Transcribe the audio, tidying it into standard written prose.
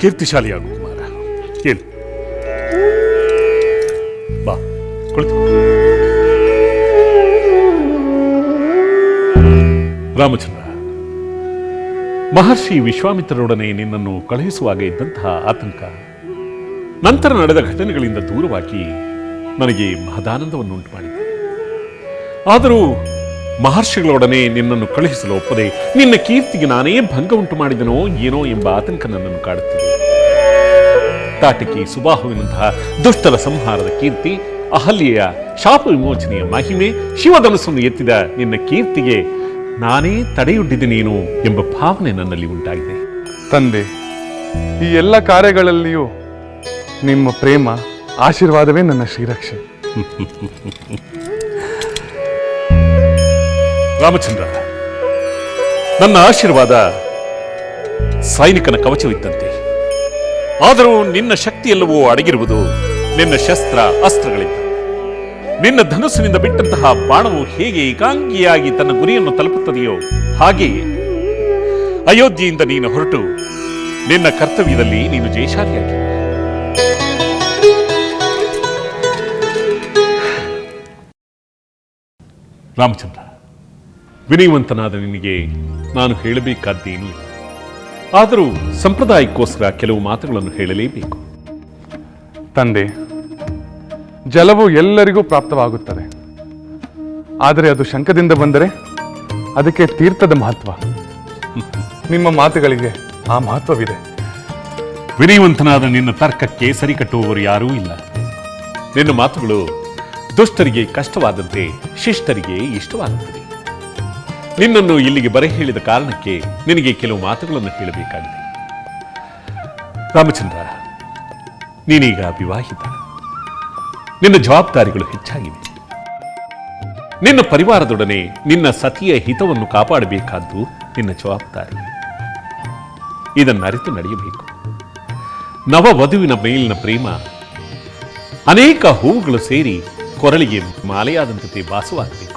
ಕೀರ್ತಿಶಾಲಿಯಾಗು ಕುಮಾರ. ಹೇಳು. ಬಾ, ಕುಳಿತು. ರಾಮಚಂದ್ರ, ಮಹರ್ಷಿ ವಿಶ್ವಾಮಿತ್ರರೊಡನೆ ನಿನ್ನನ್ನು ಕಳುಹಿಸುವಾಗ ಇದ್ದಂತಹ ಆತಂಕ ನಂತರ ನಡೆದ ಘಟನೆಗಳಿಂದ ದೂರವಾಗಿ ನನಗೆ ಮಹದಾನಂದವನ್ನುಂಟು ಮಾಡಿದೆ. ಆದರೂ ಮಹರ್ಷಿಗಳೊಡನೆ ನಿನ್ನನ್ನು ಕಳುಹಿಸಲು ಒಪ್ಪದೆ ನಿನ್ನ ಕೀರ್ತಿಗೆ ನಾನೇ ಭಂಗ ಉಂಟು ಮಾಡಿದನೋ ಏನೋ ಎಂಬ ಆತಂಕ ನನ್ನನ್ನು ಕಾಡುತ್ತಿದೆ. ತಾಟಕಿ ಸುಬಾಹುವಿನಂತಹ ದುಷ್ಟರ ಸಂಹಾರದ ಕೀರ್ತಿ, ಅಹಲ್ಯೆಯ ಶಾಪ ವಿಮೋಚನೆಯ ಮಹಿಮೆ, ಶಿವಧನುಸ್ಸನ್ನು ಎತ್ತಿದ ನಿನ್ನ ಕೀರ್ತಿಗೆ ನಾನೇ ತಡೆಯೊಡ್ಡಿದನೇನು ಎಂಬ ಭಾವನೆ ನನ್ನಲ್ಲಿ ಉಂಟಾಗಿದೆ. ತಂದೆ, ಈ ಎಲ್ಲ ಕಾರ್ಯಗಳಲ್ಲಿಯೂ ನಿಮ್ಮ ಪ್ರೇಮ ಆಶೀರ್ವಾದವೇ ನನ್ನ ಶ್ರೀರಕ್ಷೆ. ರಾಮಚಂದ್ರ, ನನ್ನ ಆಶೀರ್ವಾದ ಸೈನಿಕನ ಕವಚವಿದ್ದಂತೆ. ಆದರೂ ನಿನ್ನ ಶಕ್ತಿಯೆಲ್ಲವೂ ಅಡಗಿರುವುದು ನಿನ್ನ ಶಸ್ತ್ರ ಅಸ್ತ್ರಗಳಿಂದ. ನಿನ್ನ ಧನುಸ್ಸಿನಿಂದ ಬಿಟ್ಟಂತಹ ಬಾಣವು ಹೇಗೆ ಏಕಾಂಗಿಯಾಗಿ ತನ್ನ ಗುರಿಯನ್ನು ತಲುಪುತ್ತದೆಯೋ ಹಾಗೆಯೇ ಅಯೋಧ್ಯೆಯಿಂದ ನೀನು ಹೊರಟು ನಿನ್ನ ಕರ್ತವ್ಯದಲ್ಲಿ ನೀನು ಜಯಶಾಲಿಯಾಗಿ. ರಾಮಚಂದ್ರ, ವಿನಯವಂತನಾದ ನಿನಗೆ ನಾನು ಹೇಳಬೇಕಾದ್ದೇನೂ ಇಲ್ಲ. ಆದರೂ ಸಂಪ್ರದಾಯಕ್ಕೋಸ್ಕರ ಕೆಲವು ಮಾತುಗಳನ್ನು ಹೇಳಲೇಬೇಕು. ತಂದೆ, ಜಲವು ಎಲ್ಲರಿಗೂ ಪ್ರಾಪ್ತವಾಗುತ್ತದೆ. ಆದರೆ ಅದು ಶಂಖದಿಂದ ಬಂದರೆ ಅದಕ್ಕೆ ತೀರ್ಥದ ಮಹತ್ವ. ನಿಮ್ಮ ಮಾತುಗಳಿಗೆ ಆ ಮಹತ್ವವಿದೆ. ವಿನಯವಂತನಾದ ನಿನ್ನ ತರ್ಕಕ್ಕೆ ಸರಿ ಕಟ್ಟುವವರು ಯಾರೂ ಇಲ್ಲ. ನಿನ್ನ ಮಾತುಗಳು ದುಷ್ಟರಿಗೆ ಕಷ್ಟವಾದಂತೆ ಶಿಷ್ಟರಿಗೆ ಇಷ್ಟವಾಗುತ್ತದೆ. ನಿನ್ನನ್ನು ಇಲ್ಲಿಗೆ ಬರೆ ಹೇಳಿದ ಕಾರಣಕ್ಕೆ ನಿನಗೆ ಕೆಲವು ಮಾತುಗಳನ್ನು ಹೇಳಬೇಕಾಗಿದೆ. ರಾಮಚಂದ್ರ, ನೀನೀಗ ವಿವಾಹಿತ. ನಿನ್ನ ಜವಾಬ್ದಾರಿಗಳು ಹೆಚ್ಚಾಗಿವೆ. ನಿನ್ನ ಪರಿವಾರದೊಡನೆ ನಿನ್ನ ಸತಿಯ ಹಿತವನ್ನು ಕಾಪಾಡಬೇಕಾದ್ದು ನಿನ್ನ ಜವಾಬ್ದಾರಿ. ಇದನ್ನು ಅರಿತು ನಡೆಯಬೇಕು. ನವವಧುವಿನ ಮೇಲಿನ ಪ್ರೇಮ ಅನೇಕ ಹೂವುಗಳು ಸೇರಿ ಕೊರಳಿಗೆ ಮಾಲೆಯಾದಂತೆ ಭಾಸವಾಗಬೇಕು.